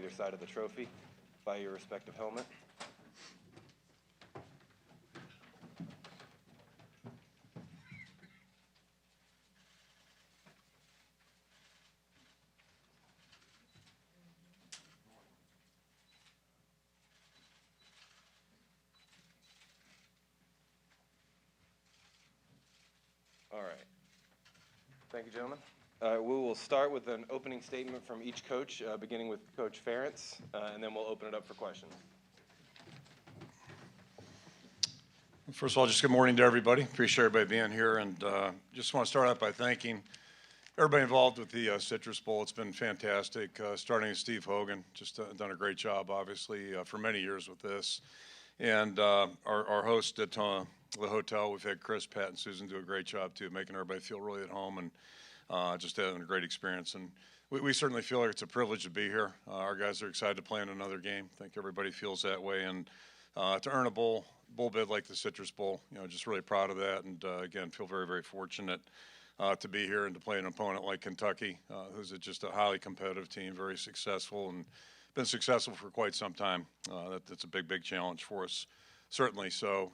either side of the trophy by your respective helmet. All right. Thank you, gentlemen. We will start with an opening statement from each coach, beginning with Coach Ferentz, and then we'll open it up for questions. First of all, just good morning to everybody. Appreciate everybody being here, and just want to start out by thanking everybody involved with the Citrus Bowl. It's been fantastic, starting with Steve Hogan, just done a great job, obviously, for many years with this. And our host at the hotel, we've had Chris, Pat, and Susan do a great job, too, making everybody feel really at home and just having a great experience. And we certainly feel like it's a privilege to be here. Our guys are excited to play in another game. I think everybody feels that way. And to earn a bowl bid like the Citrus Bowl, just really proud of that. And, again, feel very, very fortunate to be here and to play an opponent like Kentucky, who's just a highly competitive team, very successful, and been successful for quite some time. That's a big, big challenge for us, certainly. So,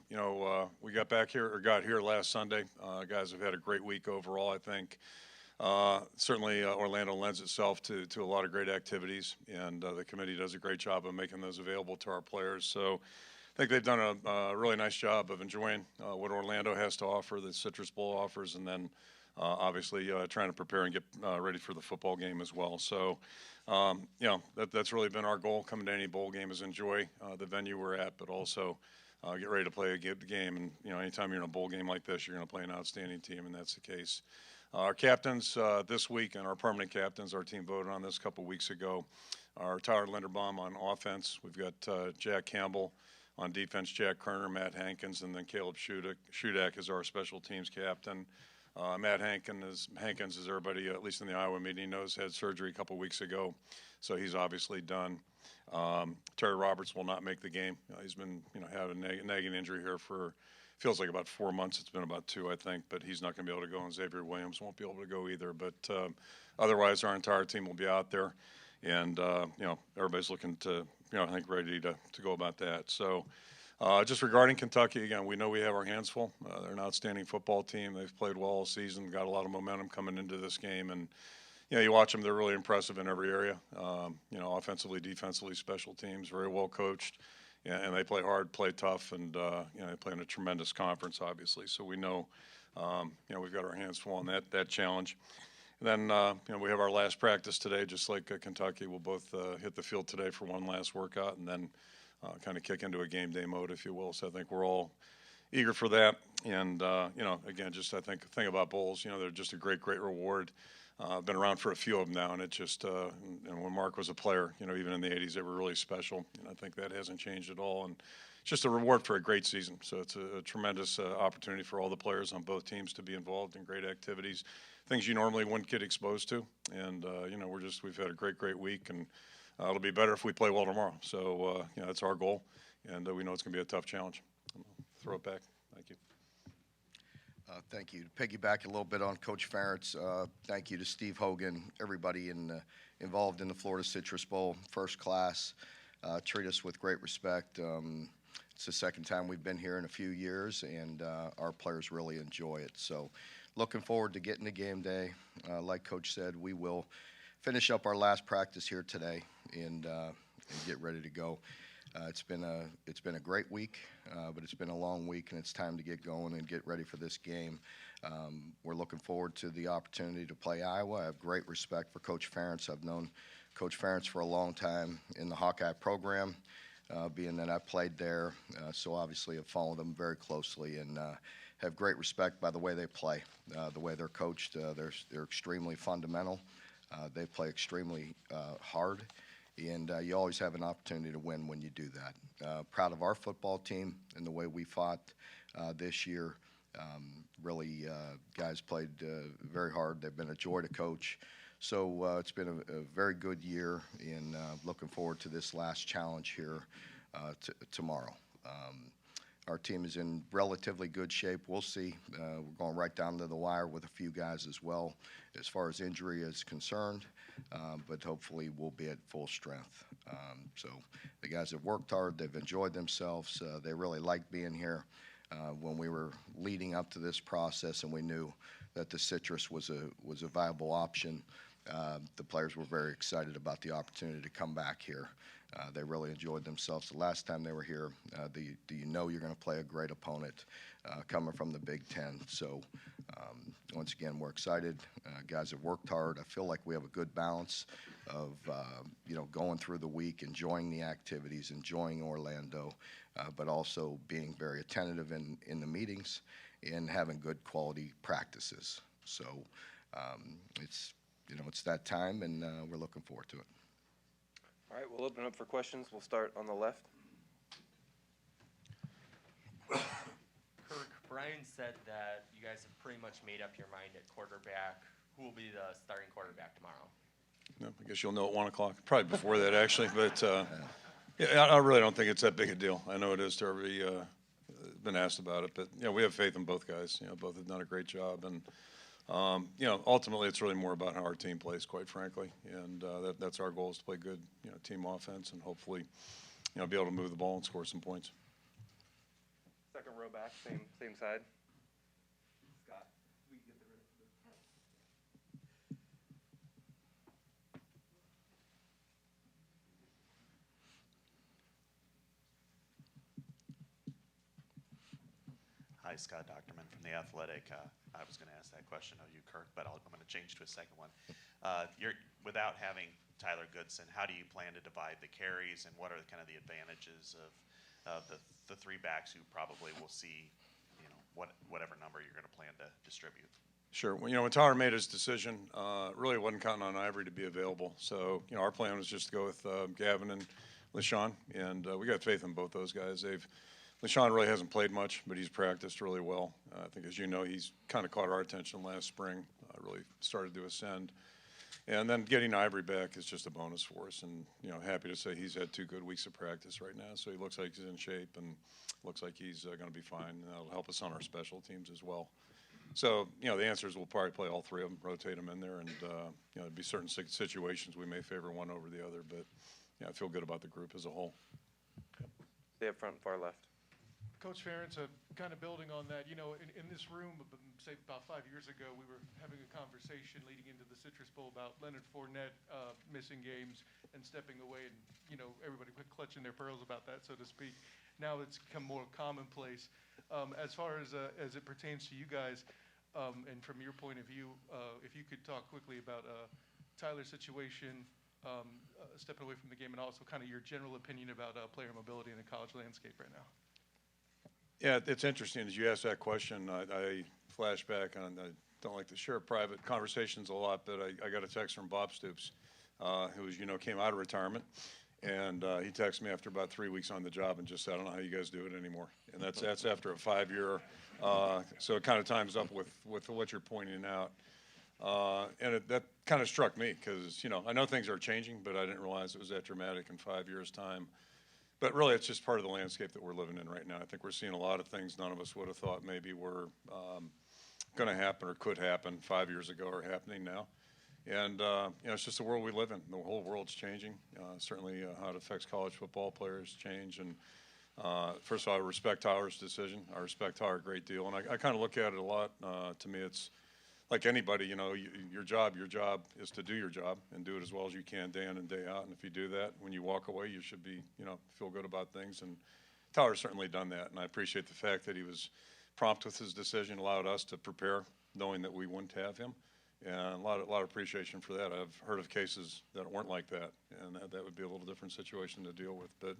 we got here last Sunday. Guys have had a great week overall, I think. Certainly, Orlando lends itself to a lot of great activities, and the committee does a great job of making those available to our players. So I think they've done a really nice job of enjoying what Orlando has to offer, the Citrus Bowl offers, and then obviously trying to prepare and get ready for the football game as well. So, that's really been our goal coming to any bowl game, is enjoy the venue we're at, but also get ready to play a good game. And, anytime you're in a bowl game like this, you're going to play an outstanding team, and that's the case. Our captains this week, and our permanent captains, our team voted on this a couple weeks ago, are Tyler Linderbaum on offense. We've got Jack Campbell on defense, Jack Kerner, Matt Hankins, and then Caleb Shudak is our special teams captain. Matt Hankins, as everybody, at least in the Iowa meeting, knows, had surgery a couple weeks ago, so he's obviously done. Terry Roberts will not make the game. He's been, had a nagging injury here for feels like about 4 months. It's been about 2, I think, but he's not going to be able to go, and Xavier Williams won't be able to go either. But otherwise, our entire team will be out there, and everybody's looking to, I think, ready to go about that. So. Just regarding Kentucky, again, we know we have our hands full. They're an outstanding football team. They've played well all season, got a lot of momentum coming into this game. And, you watch them, they're really impressive in every area. Offensively, defensively, special teams, very well coached. And they play hard, play tough, and, they play in a tremendous conference, obviously. So we know, we've got our hands full on that challenge. And then, we have our last practice today, just like Kentucky. We'll both hit the field today for one last workout, and then kind of kick into a game day mode, if you will. So I think we're all eager for that. And, again, just I think the thing about bowls, they're just a great, great reward. I've been around for a few of them now, and it just, and when Mark was a player, even in the 80s, they were really special. And I think that hasn't changed at all. And it's just a reward for a great season. So it's a tremendous opportunity for all the players on both teams to be involved in great activities, things you normally wouldn't get exposed to. And, we've had a great, great week. And it'll be better if we play well tomorrow. So, that's our goal, and we know it's going to be a tough challenge. I'll throw it back. Thank you. Thank you. To piggyback a little bit on Coach Ferentz, thank you to Steve Hogan, everybody involved in the Florida Citrus Bowl, first class. Treat us with great respect. It's the second time we've been here in a few years, and our players really enjoy it. So looking forward to getting to game day. Like Coach said, we will finish up our last practice here today and get ready to go. It's been a great week, but it's been a long week, and it's time to get going and get ready for this game. We're looking forward to the opportunity to play Iowa. I have great respect for Coach Ferentz. I've known Coach Ferentz for a long time in the Hawkeye program, being that I played there, so obviously I've followed them very closely and have great respect by the way they play, the way they're coached. They're extremely fundamental. They play extremely hard, and you always have an opportunity to win when you do that. Proud of our football team and the way we fought this year. Really, guys played very hard. They've been a joy to coach. So it's been a very good year, and looking forward to this last challenge here tomorrow. Our team is in relatively good shape. We'll see. We're going right down to the wire with a few guys as well as far as injury is concerned, but hopefully we'll be at full strength. So the guys have worked hard. They've enjoyed themselves. They really like being here. When we were leading up to this process and we knew that the Citrus was a viable option, the players were very excited about the opportunity to come back here. They really enjoyed themselves the last time they were here. Do you know you're going to play a great opponent coming from the Big Ten? So once again, we're excited. Guys have worked hard. I feel like we have a good balance of going through the week, enjoying the activities, enjoying Orlando, but also being very attentive in the meetings and having good quality practices. So it's that time, and we're looking forward to it. All right, we'll open up for questions. We'll start on the left. Kirk, Brian said that you guys have pretty much made up your mind at quarterback. Who will be the starting quarterback tomorrow? No, I guess you'll know at 1 o'clock, probably before that actually, but yeah, I really don't think it's that big a deal. I know it is to everybody been asked about it, but we have faith in both guys. Both have done a great job, and ultimately it's really more about how our team plays, quite frankly, and that's our goal, is to play good team offense and hopefully be able to move the ball and score some points. Second row back, same side. Scott, we can get the Hi, Scott Docterman from The Athletic. I was going to ask that question of you, Kirk, but I'm going to change to a second one. Without having Tyler Goodson, how do you plan to divide the carries, and what are kind of the advantages of the three backs who probably will see, whatever number you're going to plan to distribute? Sure. When Tyler made his decision, really wasn't counting on Ivory to be available. So, our plan was just to go with Gavin and LaShawn, and we got faith in both those guys. LaShawn really hasn't played much, but he's practiced really well. I think, as you know, he's kind of caught our attention last spring, really started to ascend. And then getting Ivory back is just a bonus for us. And, happy to say he's had 2 good weeks of practice right now. So he looks like he's in shape and looks like he's going to be fine. And that'll help us on our special teams as well. So, the answer is we'll probably play all 3 of them, rotate them in there. And, there'll be certain situations we may favor one over the other. But, I feel good about the group as a whole. Stay up front, far left. Coach Ferentz, kind of building on that, in this room, say about 5 years ago, we were having a conversation leading into the Citrus Bowl about Leonard Fournette missing games and stepping away, and everybody clutching their pearls about that, so to speak. Now it's become more commonplace. As far as it pertains to you guys, and from your point of view, if you could talk quickly about Tyler's situation, stepping away from the game, and also kind of your general opinion about player mobility in the college landscape right now. Yeah, it's interesting as you ask that question. I flash back on, I don't like to share private conversations a lot, but I got a text from Bob Stoops, who came out of retirement, and he texted me after about 3 weeks on the job and just said, I don't know how you guys do it anymore. And that's after a 5-year, so it kind of times up with what you're pointing out. And that kind of struck me because, I know things are changing, but I didn't realize it was that dramatic in 5 years' time. But really, it's just part of the landscape that we're living in right now. I think we're seeing a lot of things none of us would have thought maybe were going to happen or could happen 5 years ago are happening now. And, it's just the world we live in. The whole world's changing. Certainly how it affects college football players change. And first of all, I respect Tyler's decision. I respect Tyler a great deal. And I kind of look at it a lot. To me, it's like anybody, your job is to do your job and do it as well as you can day in and day out. And if you do that, when you walk away, you should be, feel good about things. And Tyler's certainly done that. And I appreciate the fact that he was prompt with his decision, allowed us to prepare, knowing that we wouldn't have him. And a lot of appreciation for that. I've heard of cases that weren't like that, and that would be a little different situation to deal with. But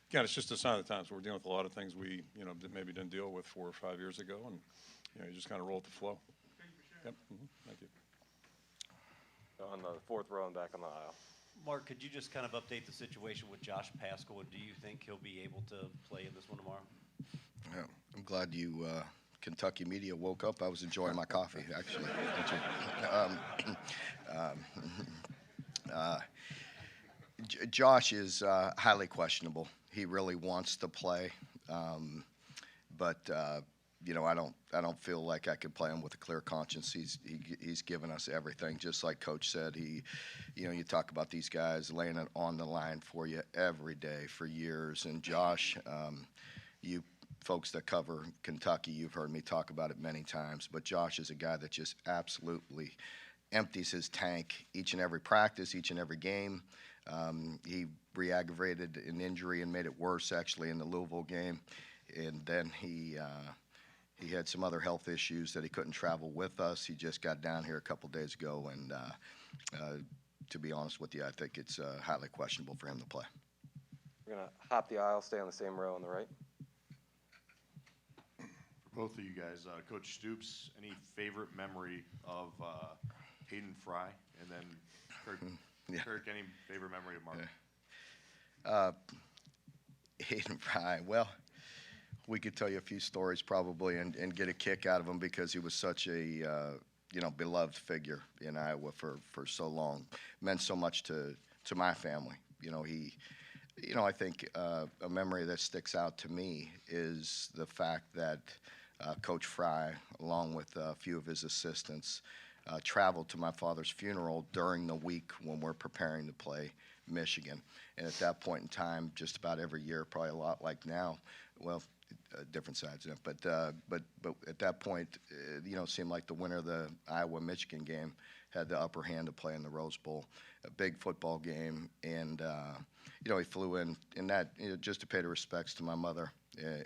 again, it's just a sign of the times. We're dealing with a lot of things we, maybe didn't deal with 4 or 5 years ago, and you just kind of roll with the flow. Yep. Mm-hmm. Thank you. On the 4th row and back on the aisle. Mark, could you just kind of update the situation with Josh Paschal, and do you think he'll be able to play in this one tomorrow? Yeah, I'm glad you Kentucky media woke up. I was enjoying my coffee, actually. Josh is highly questionable. He really wants to play. but you know, I don't feel like I could play him with a clear conscience. He's given us everything, just like Coach said. You know, you talk about these guys laying it on the line for you every day for years. And Josh, you folks that cover Kentucky, you've heard me talk about it many times. But Josh is a guy that just absolutely empties his tank each and every practice, each and every game. He re-aggravated an injury and made it worse actually in the Louisville game, and then he had some other health issues that he couldn't travel with us. He just got down here a couple days ago, and to be honest with you, I think it's highly questionable for him to play. We're going to hop the aisle, stay on the same row on the right. For both of you guys, Coach Stoops, any favorite memory of Hayden Fry? And then Kirk, Yeah. Kirk, any favorite memory of Mark? Hayden Fry, well, we could tell you a few stories probably and get a kick out of him because he was such a beloved figure in Iowa for so long. Meant so much to my family. I think a memory that sticks out to me is the fact that Coach Fry, along with a few of his assistants, traveled to my father's funeral during the week when we're preparing to play Michigan. And at that point in time, just about every year, probably a lot like now, well, different sides of it, but at that point, it seemed like the winner of the Iowa-Michigan game had the upper hand to play in the Rose Bowl, a big football game, and he flew in that just to pay the respects to my mother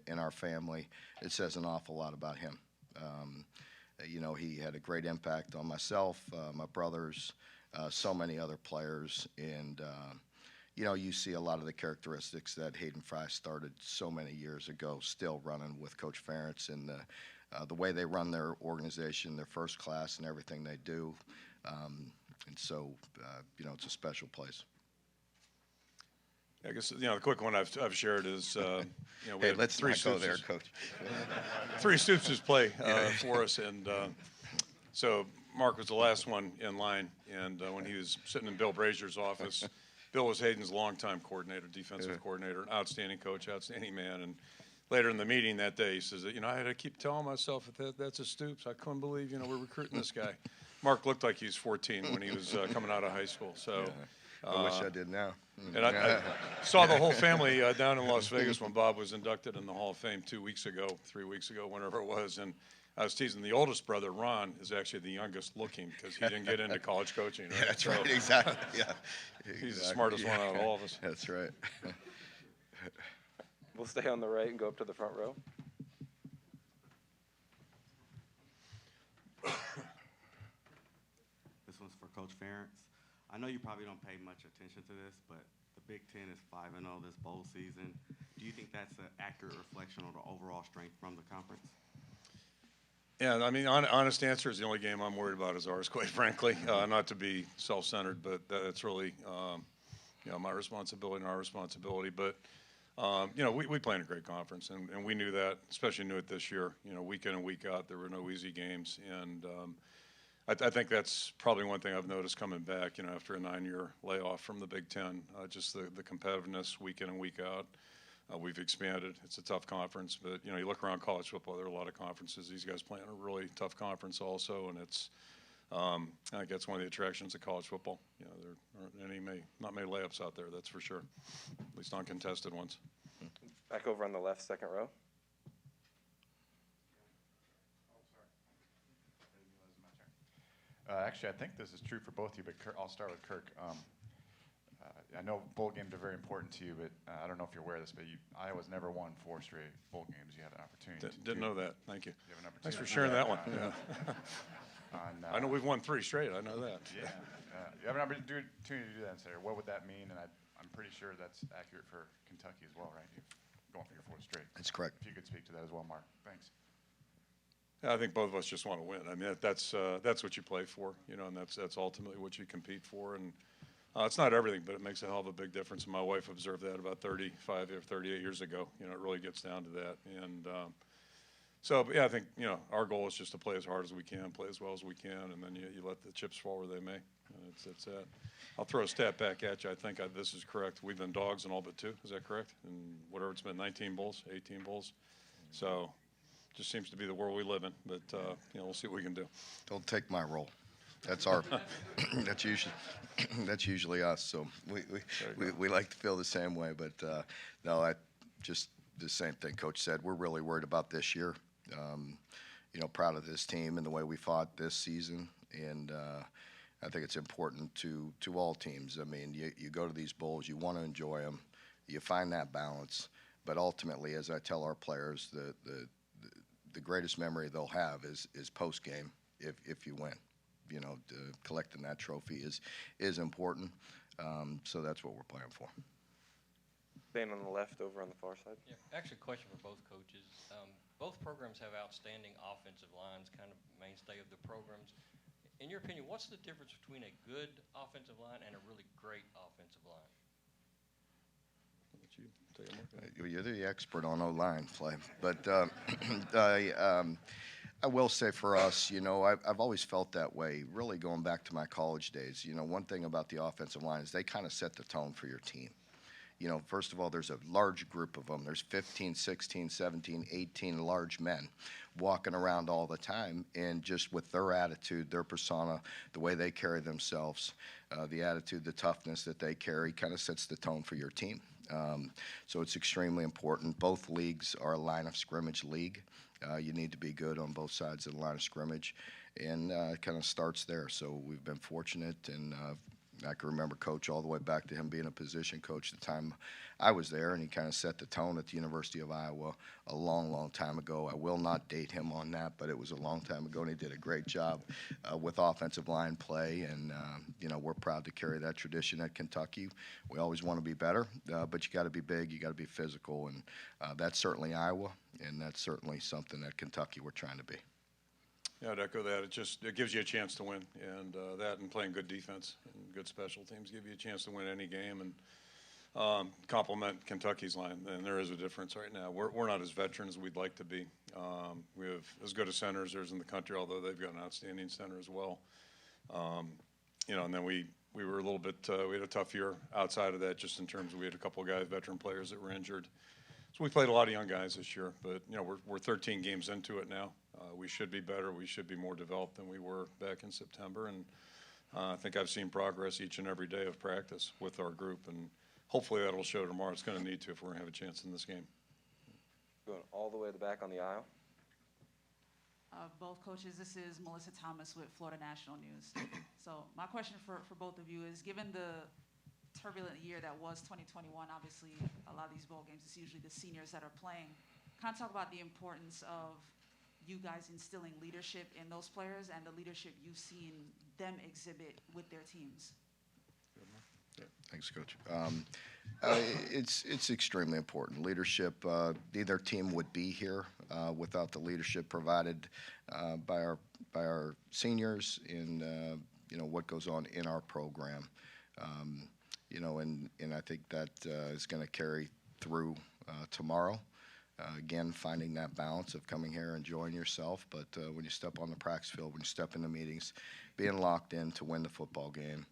and our family. It says an awful lot about him. He had a great impact on myself, my brothers, so many other players, and you see a lot of the characteristics that Hayden Fry started so many years ago still running with Coach Ferentz, and the way they run their organization, their first class and everything they do. And so, it's a special place. I guess, the quick one I've shared is, we Hey, had let's three not go there, Stoopses. Coach. Three Stoopses play for us, and so Mark was the last one in line, and when he was sitting in Bill Brazier's office, Bill was Hayden's longtime coordinator, defensive coordinator, an outstanding coach, outstanding man, and later in the meeting that day, he says, I had to keep telling myself that's a Stoops. I couldn't believe, we're recruiting this guy. Mark looked like he was 14 when he was coming out of high school, so. I wish I did now. And I saw the whole family down in Las Vegas when Bob was inducted in the Hall of Fame 3 weeks ago, whenever it was. And I was teasing, the oldest brother, Ron, is actually the youngest looking because he didn't get into college coaching. Right? That's right, exactly. Yeah, He's the smartest one out of all of us. That's right. We'll stay on the right and go up to the front row. This one's for Coach Ferentz. I know you probably don't pay much attention to this, but the Big Ten is 5-0 this bowl season. Do you think that's an accurate reflection on the overall strength from the conference? Yeah, honest answer is the only game I'm worried about is ours, quite frankly. Not to be self-centered, but that's really, my responsibility and our responsibility. But, we play in a great conference, and we knew that, especially knew it this year. Week in and week out, there were no easy games, and I think that's probably one thing I've noticed coming back, after a 9-year layoff from the Big Ten, just the competitiveness week in and week out. We've expanded. It's a tough conference, but, you look around college football, there are a lot of conferences. These guys play in a really tough conference also, and it's, I think that's one of the attractions of college football. There aren't not many layups out there, that's for sure, at least uncontested ones. Back over on the left, second row. Actually, I think this is true for both of you, but I'll start with Kirk. I know bowl games are very important to you, but I don't know if you're aware of this, but Iowa's never won 4 straight bowl games. You had an opportunity. Didn't know that. Thank you. You have an Thanks opportunity for sharing that one. Yeah. On, I know we've won 3 straight. I know that. Yeah. You have an opportunity to do that and say, what would that mean? And I'm pretty sure that's accurate for Kentucky as well, right? You're going for your 4th straight. That's correct. If you could speak to that as well, Mark. Thanks. I think both of us just want to win. That's what you play for, and that's ultimately what you compete for. And it's not everything, but it makes a hell of a big difference. And my wife observed that about 35 or 38 years ago. It really gets down to that. And I think our goal is just to play as hard as we can, play as well as we can, and then you let the chips fall where they may. It's that. I'll throw a stat back at you. I think this is correct. We've been dogs in all but 2. Is that correct? And whatever it's been, 19 bowls, 18 bowls. So just seems to be the world we live in. But we'll see what we can do. Don't take my role. That's that's usually us. So we like to feel the same way. But no, just the same thing Coach said. We're really worried about this year. Proud of this team and the way we fought this season. And I think it's important to all teams. I mean, you go to these bowls, you want to enjoy them, you find that balance. But ultimately, as I tell our players, the greatest memory they'll have is post game if you win. Collecting that trophy is important. So that's what we're playing for. Staying on the left over on the far side. Yeah, actually, a question for both coaches. Both programs have outstanding offensive lines, kind of mainstay of the programs. In your opinion, what's the difference between a good offensive line and a really great offensive line? You're the expert on O-line play. But I will say for us, I've always felt that way, really going back to my college days. One thing about the offensive line is they kind of set the tone for your team. First of all, there's a large group of them. There's 15, 16, 17, 18 large men walking around all the time, and just with their attitude, their persona, the way they carry themselves, the attitude, the toughness that they carry kind of sets the tone for your team. So it's extremely important. Both leagues are a line of scrimmage league. You need to be good on both sides of the line of scrimmage, and it kind of starts there. So we've been fortunate, and I can remember Coach all the way back to him being a position coach the time I was there, and he kind of set the tone at the University of Iowa a long, long time ago. I will not date him on that, but it was a long time ago, and he did a great job with offensive line play, and we're proud to carry that tradition at Kentucky. We always want to be better, but you got to be big, you got to be physical, and that's certainly Iowa, and that's certainly something at Kentucky we're trying to be. Yeah, I'd echo that. It gives you a chance to win, and that and playing good defense and good special teams give you a chance to win any game and complement Kentucky's line. And there is a difference right now. We're not as veteran as we'd like to be. We have as good a centers as in the country, although they've got an outstanding center as well. And then we were a little bit we had a tough year outside of that, just in terms of we had a couple of guys, veteran players that were injured. So we played a lot of young guys this year, but we're 13 games into it now. We should be better. We should be more developed than we were back in September, and I think I've seen progress each and every day of practice with our group, and hopefully that'll show tomorrow. It's going to need to if we're going to have a chance in this game. Going all the way to the back on the aisle. Both coaches, this is Melissa Thomas with Florida National News. So my question for both of you is, given the turbulent year that was 2021, obviously a lot of these bowl games, it's usually the seniors that are playing. Kind of talk about the importance of you guys instilling leadership in those players and the leadership you've seen them exhibit with their teams. Thanks, Coach. It's extremely important. Leadership, neither team would be here without the leadership provided by our seniors in what goes on in our program. And I think that is going to carry through tomorrow. Again, finding that balance of coming here, enjoying yourself, but when you step on the practice field, when you step into meetings, being locked in to win the football game,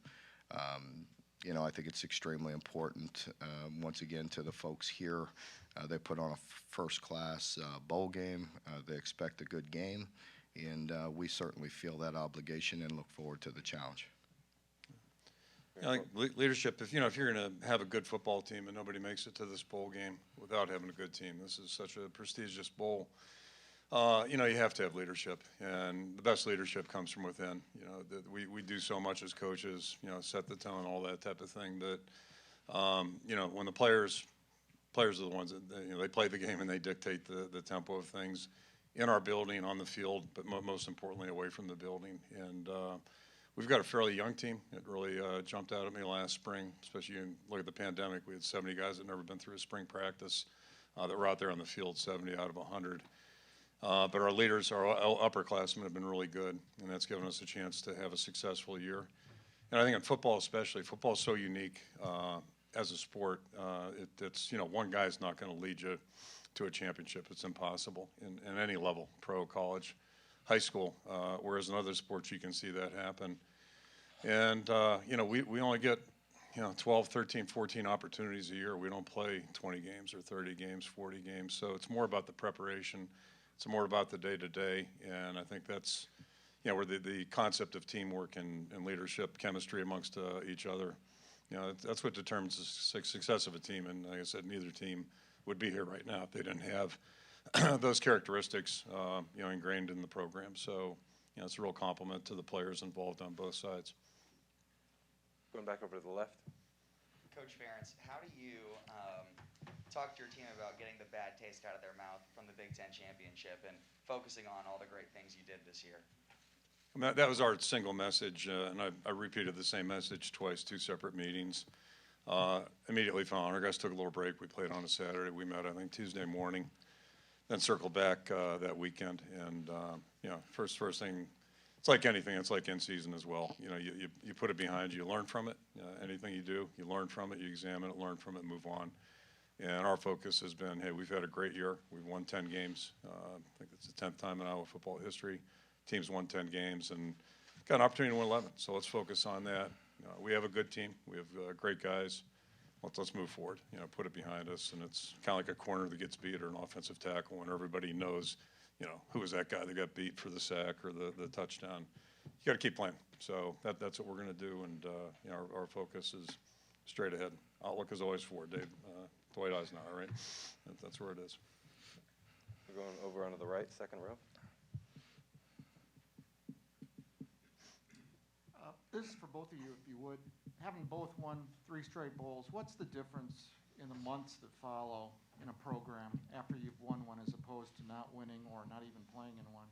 I think it's extremely important. Once again, to the folks here, they put on a first-class bowl game. They expect a good game, and we certainly feel that obligation and look forward to the challenge. I think leadership, if you're going to have a good football team and nobody makes it to this bowl game without having a good team, this is such a prestigious bowl, you have to have leadership, and the best leadership comes from within. We do so much as coaches, set the tone, all that type of thing, that, when the players are the ones that, they play the game and they dictate the tempo of things in our building, on the field, but most importantly away from the building. And we've got a fairly young team. It really jumped out at me last spring, especially look at the pandemic. We had 70 guys that had never been through a spring practice that were out there on the field, 70 out of 100. But our leaders, our upperclassmen, have been really good, and that's given us a chance to have a successful year. And I think in football especially, football is so unique as a sport. It's one guy's not going to lead you to a championship. It's impossible in any level, pro, college, high school, whereas in other sports you can see that happen. And, we only get, 12, 13, 14 opportunities a year. We don't play 20 games or 30 games, 40 games. So it's more about the preparation It's more about the day-to-day, and I think that's, where the concept of teamwork and leadership, chemistry amongst each other, that's what determines the success of a team. And like I said, neither team would be here right now if they didn't have those characteristics, ingrained in the program. So, it's a real compliment to the players involved on both sides. Going back over to the left. Coach Ferentz, how do you talk to your team about getting the bad taste out of their mouth from the Big Ten championship and focusing on all the great things you did this year? That was our single message, and I repeated the same message twice, 2 separate meetings. Immediately following, our guys took a little break. We played on a Saturday. We met, I think, Tuesday morning, then circled back that weekend. And, first thing, it's like anything. It's like in season as well. You put it behind you. You learn from it. Anything you do, you learn from it. You examine it, learn from it, move on. And our focus has been, hey, we've had a great year. We've won 10 games. I think it's the 10th time in Iowa football history. Team's won 10 games and got an opportunity to win 11. So let's focus on that. We have a good team. We have great guys. Let's move forward. Put it behind us. And it's kind of like a corner that gets beat or an offensive tackle when everybody knows, who was that guy that got beat for the sack or the touchdown. You got to keep playing. So that's what we're going to do. And our focus is straight ahead. Outlook is always forward, Dave. Dwight Eisenhower, right? That's where it is. We're going over onto the right, second row. This is for both of you, if you would. Having both won 3 straight bowls, what's the difference in the months that follow in a program after you've won one as opposed to not winning or not even playing in one?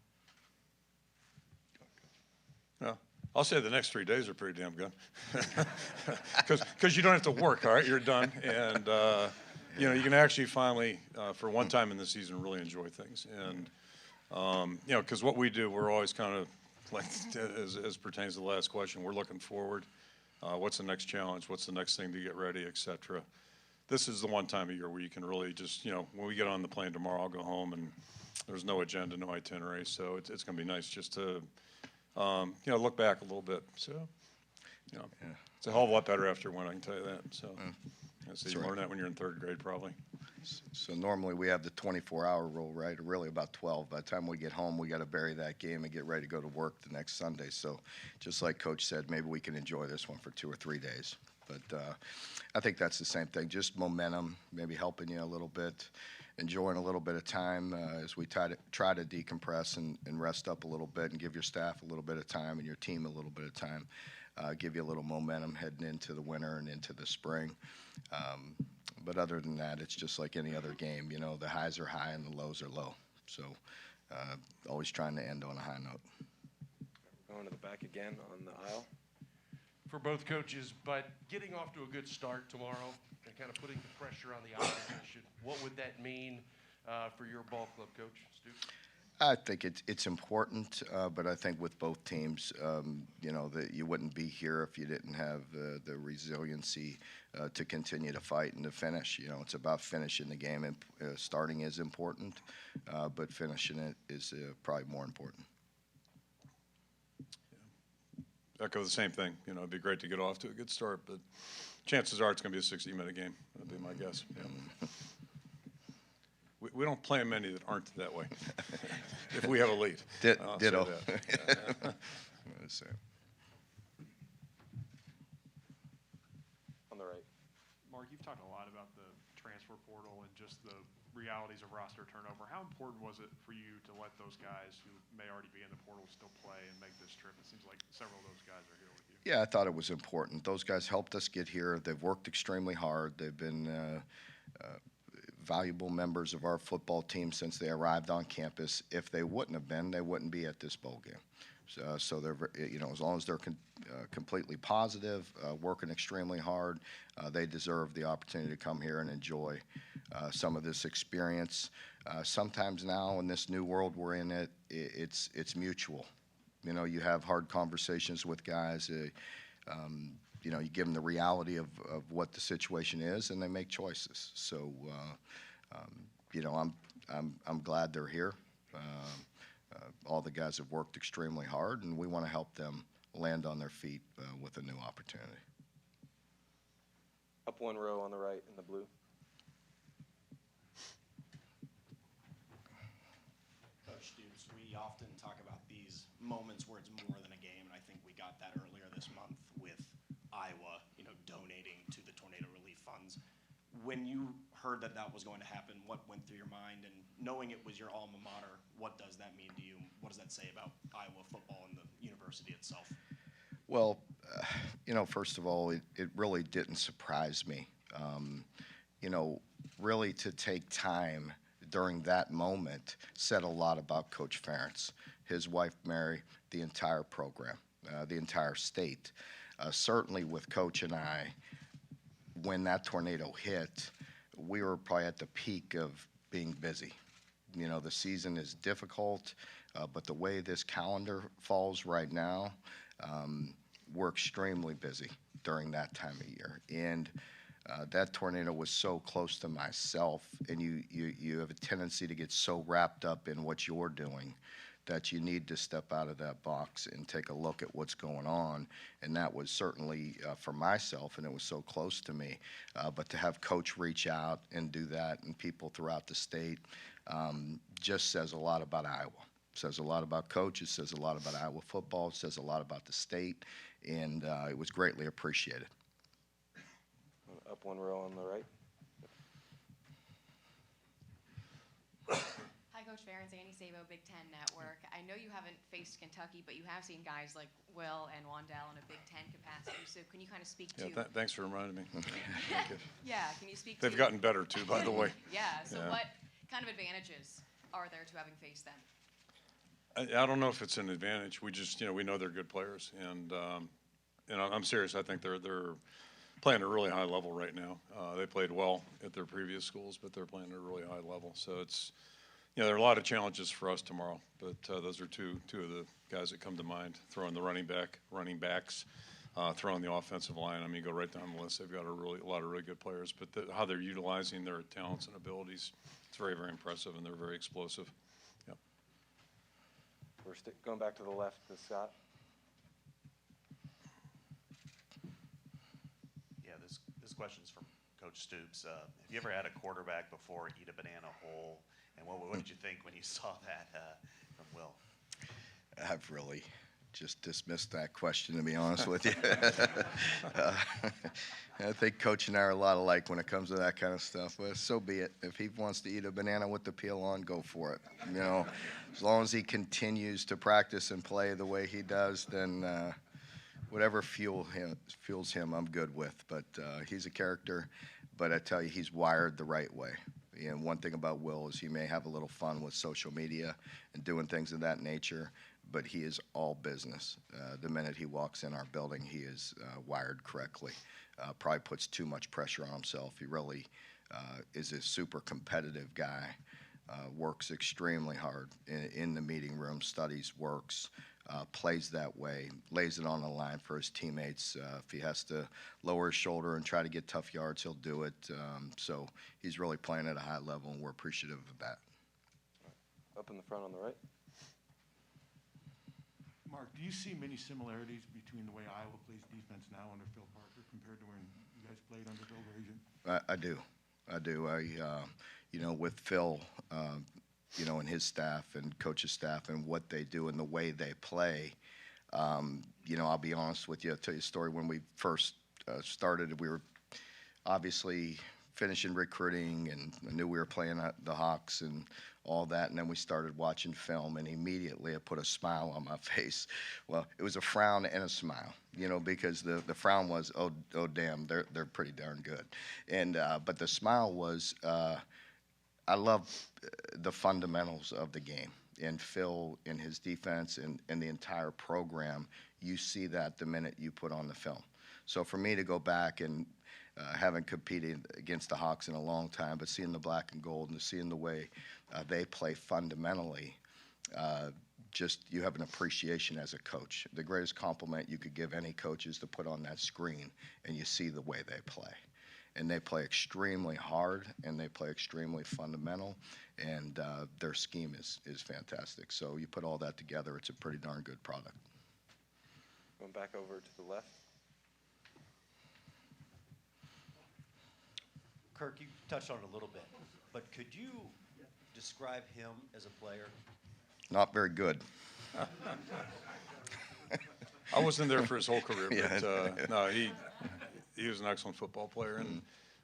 Yeah, I'll say the next 3 days are pretty damn good. Because you don't have to work, all right? You're done. And, you can actually finally, for one time in the season, really enjoy things. And, because what we do, we're always kind of, like, as pertains to the last question, we're looking forward. What's the next challenge? What's the next thing to get ready, et cetera. This is the one time of year where you can really just, when we get on the plane tomorrow, I'll go home and there's no agenda, no itinerary. So it's going to be nice just to, look back a little bit. So, it's a hell of a lot better after one, I can tell you that. So, so you learn that when you're in 3rd grade, probably. So normally we have the 24-hour rule, right? Or really about 12. By the time we get home, we got to bury that game and get ready to go to work the next Sunday. So just like Coach said, maybe we can enjoy this one for 2 or 3 days. But I think that's the same thing, just momentum, maybe helping you a little bit, enjoying a little bit of time as we try to decompress and rest up a little bit and give your staff a little bit of time and your team a little bit of time, give you a little momentum heading into the winter and into the spring. But other than that, it's just like any other game. The highs are high and the lows are low. So always trying to end on a high note. Going to the back again on the aisle. For both coaches, but getting off to a good start tomorrow and kind of putting the pressure on the opposition, what would that mean for your ball club, Coach Stoops? I think it's important, but I think with both teams, that you wouldn't be here if you didn't have the resiliency to continue to fight and to finish. It's about finishing the game, and starting is important, but finishing it is probably more important. Echo the same thing. It'd be great to get off to a good start, but chances are it's going to be a 60-minute game. That'd be my guess. Yeah. We don't play many that aren't that way. If we have a lead. Ditto. On the right. Mark, you've talked a lot about the transfer portal and just the realities of roster turnover. How important was it for you to let those guys who may already be in the portal still play and make this trip? It seems like several of those guys are here with you. Yeah, I thought it was important. Those guys helped us get here. They've worked extremely hard. They've been valuable members of our football team since they arrived on campus. If they wouldn't have been, they wouldn't be at this bowl game. So they're, as long as they're completely positive, working extremely hard, they deserve the opportunity to come here and enjoy some of this experience. Sometimes now in this new world we're in, it's mutual. You have hard conversations with guys. You give them the reality of what the situation is, and they make choices. So, I'm glad they're here. All the guys have worked extremely hard, and we want to help them land on their feet with a new opportunity. Up one row on the right in the blue. we often talk about these moments where it's more than a game, and I think we got that earlier this month with Iowa, donating to the tornado relief funds. When you heard that that was going to happen, what went through your mind? And knowing it was your alma mater, what does that mean to you? What does that say about Iowa football and the university itself? Well, first of all, it really didn't surprise me. Really to take time during that moment said a lot about Coach Ferentz, his wife Mary, the entire program, the entire state. Certainly with Coach and I, when that tornado hit, we were probably at the peak of being busy. The season is difficult, but the way this calendar falls right now, we're extremely busy during that time of year. And that tornado was so close to myself, and you have a tendency to get so wrapped up in what you're doing that you need to step out of that box and take a look at what's going on. And that was certainly for myself, and it was so close to me. But to have Coach reach out and do that, and people throughout the state, just says a lot about Iowa. Says a lot about Coach. It says a lot about Iowa football. It says a lot about the state, and it was greatly appreciated. Up one row on the right. Hi, Coach Ferentz, Annie Sabo, Big Ten Network. I know you haven't faced Kentucky, but you have seen guys like Will and Wandell in a Big Ten capacity. So can you kind of speak to? Yeah, thanks for reminding me. Yeah, can you speak to? They've gotten better too, by the way. Yeah. So Yeah. what kind of advantages are there to having faced them? I don't know if it's an advantage. We just, we know they're good players, and I'm serious. I think they're playing at a really high level right now. They played well at their previous schools, but they're playing at a really high level. So it's, there are a lot of challenges for us tomorrow, but those are two of the guys that come to mind. Throwing the running backs, throwing the offensive line. I mean, go right down the list. They've got a lot of really good players, but how they're utilizing their talents and abilities, it's very, very impressive, and they're very explosive. Yep. We're going back to the left to Scott. Yeah, this question's from Coach Stoops. Have you ever had a quarterback before eat a banana whole? And what did you think when you saw that from Will? I've really just dismissed that question, to be honest with you. I think Coach and I are a lot alike when it comes to that kind of stuff. But so be it. If he wants to eat a banana with the peel on, go for it. As long as he continues to practice and play the way he does, then whatever fuels him, I'm good with. But he's a character. But I tell you, he's wired the right way. And one thing about Will is he may have a little fun with social media and doing things of that nature, but he is all business. The minute he walks in our building, he is wired correctly. Probably puts too much pressure on himself. He really is a super competitive guy, works extremely hard in the meeting room, studies, works, plays that way, lays it on the line for his teammates. If he has to lower his shoulder and try to get tough yards, he'll do it. So he's really playing at a high level, and we're appreciative of that. Up in the front on the right. Mark, do you see many similarities between the way Iowa plays defense now under Phil Parker compared to when you guys played under Bill Brazier? I do. With Phil, and his staff and coach's staff and what they do and the way they play, I'll be honest with you. I'll tell you a story. When we first started, we were obviously finishing recruiting, and I knew we were playing the Hawks and all that, and then we started watching film, and immediately it put a smile on my face. Well, it was a frown and a smile, because the frown was, oh damn, they're pretty darn good, and but the smile was, I love the fundamentals of the game, and Phil in his defense and the entire program, you see that the minute you put on the film. So for me to go back and haven't competed against the Hawks in a long time, but seeing the black and gold and seeing the way they play fundamentally, just you have an appreciation as a coach. The greatest compliment you could give any coach is to put on that screen and you see the way they play. And they play extremely hard, and they play extremely fundamental, and their scheme is fantastic. So you put all that together, it's a pretty darn good product. Going back over to the left. Kirk, you touched on it a little bit, but could you describe him as a player? Not very good. I wasn't there for his whole career, Yeah. but no, he was an excellent football player. And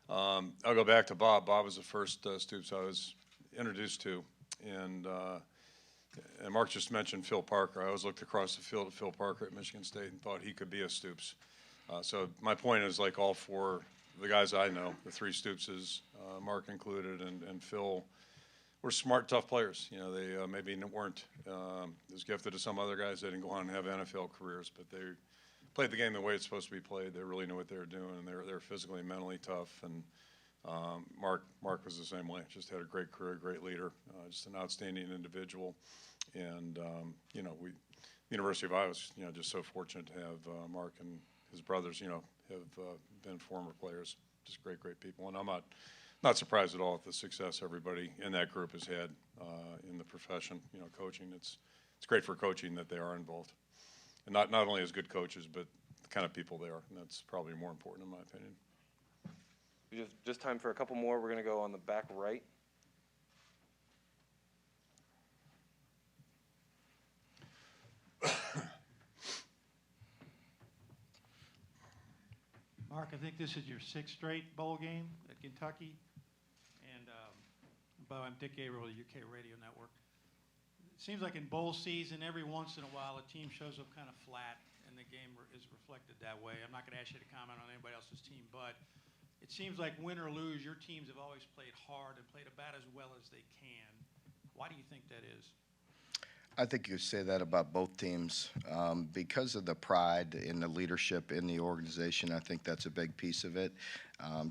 I'll go back to Bob. Bob was the first Stoops I was introduced to, and Mark just mentioned Phil Parker. I always looked across the field at Phil Parker at Michigan State and thought he could be a Stoops. So my point is, like, all four of the guys I know, the three Stoopses, Mark included, and Phil, were smart, tough players. You know, they maybe weren't as gifted as some other guys. They didn't go on and have NFL careers, but they played the game the way it's supposed to be played. They really knew what they were doing, and they're physically and mentally tough. And Mark was the same way. Just had a great career, great leader, just an outstanding individual. And you know, the University of Iowa was, you know, just so fortunate to have Mark and his brothers, you know, have been former players, just great people. And I'm not surprised at all at the success everybody in that group has had in the profession, you know, coaching. It's great for coaching that they are involved. And not only as good coaches, but the kind of people they are. And that's probably more important in my opinion. Just time for a couple more. We're going to go on the back right. Mark, I think this is your sixth straight bowl game at Kentucky. And I'm Dick Gabriel of the UK Radio Network. It seems like in bowl season, every once in a while, a team shows up kind of flat, and the game is reflected that way. I'm not going to ask you to comment on anybody else's team, but it seems like win or lose, your teams have always played hard and played about as well as they can. Why do you think that is? I think you say that about both teams. Because of the pride in the leadership in the organization, I think that's a big piece of it.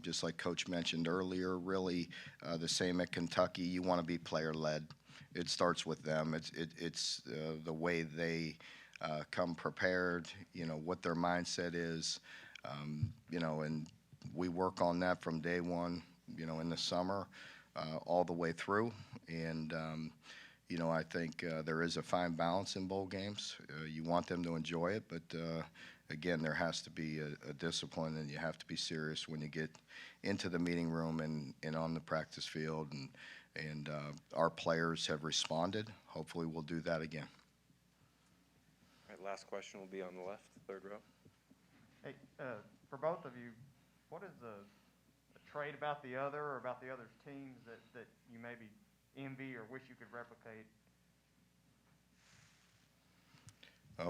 Just like Coach mentioned earlier, really the same at Kentucky, you want to be player-led. It starts with them. It's the way they come prepared, you know, what their mindset is, you know, and we work on that from day one, you know, in the summer all the way through. And you know, I think there is a fine balance in bowl games. You want them to enjoy it, but again, there has to be a discipline, and you have to be serious when you get into the meeting room and on the practice field. And our players have responded. Hopefully, we'll do that again. All right, last question will be on the left, third row. Hey, for both of you, what is the trait about the other or about the other's teams that you maybe envy or wish you could replicate?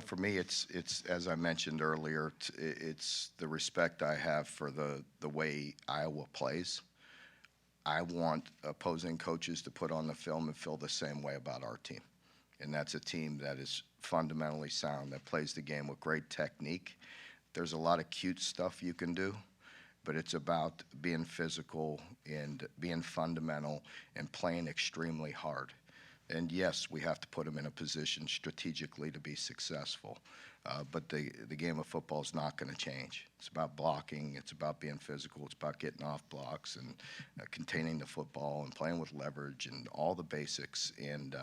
For me, it's as I mentioned earlier, it's the respect I have for the way Iowa plays. I want opposing coaches to put on the film and feel the same way about our team. And that's a team that is fundamentally sound, that plays the game with great technique. There's a lot of cute stuff you can do, but it's about being physical and being fundamental and playing extremely hard. And yes, we have to put them in a position strategically to be successful. But the game of football is not going to change. It's about blocking. It's about being physical. It's about getting off blocks and containing the football and playing with leverage and all the basics. And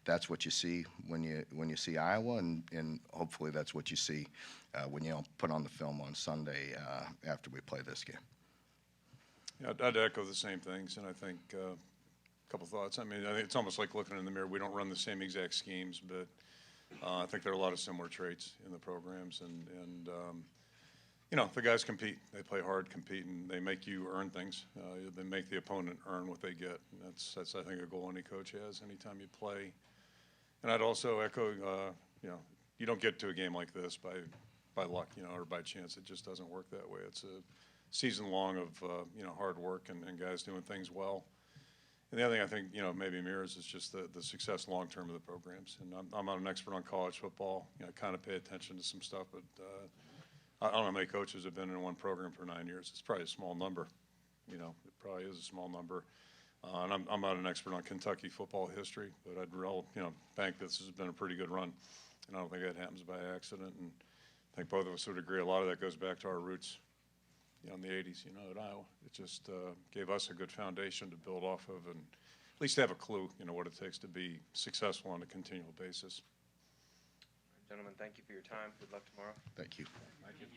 that's what you see when you see Iowa, and hopefully that's what you see when you put on the film on Sunday after we play this game. Yeah, I'd echo the same things, and I think a couple thoughts. I mean, I think it's almost like looking in the mirror. We don't run the same exact schemes, but I think there are a lot of similar traits in the programs, and you know, the guys compete. They play hard, compete, and they make you earn things. They make the opponent earn what they get. And that's I think a goal any coach has anytime you play. And I'd also echo, you know, you don't get to a game like this by luck, you know, or by chance. It just doesn't work that way. It's a season long of you know, hard work and guys doing things well. And the other thing I think, you know, maybe mirrors is just the success long term of the programs. And I'm not an expert on college football. You know, I kind of pay attention to some stuff, but I don't know how many coaches have been in one program for 9 years. It's probably a small number. You know, it probably is a small number. And I'm not an expert on Kentucky football history, but I'd you know, bank this has been a pretty good run. And I don't think that happens by accident. And I think both of us would agree a lot of that goes back to our roots, you know, in the 80s, you know, at Iowa. It just gave us a good foundation to build off of and at least have a clue, you know, what it takes to be successful on a continual basis. Gentlemen, thank you for your time. Good luck tomorrow. Thank you. Thank you.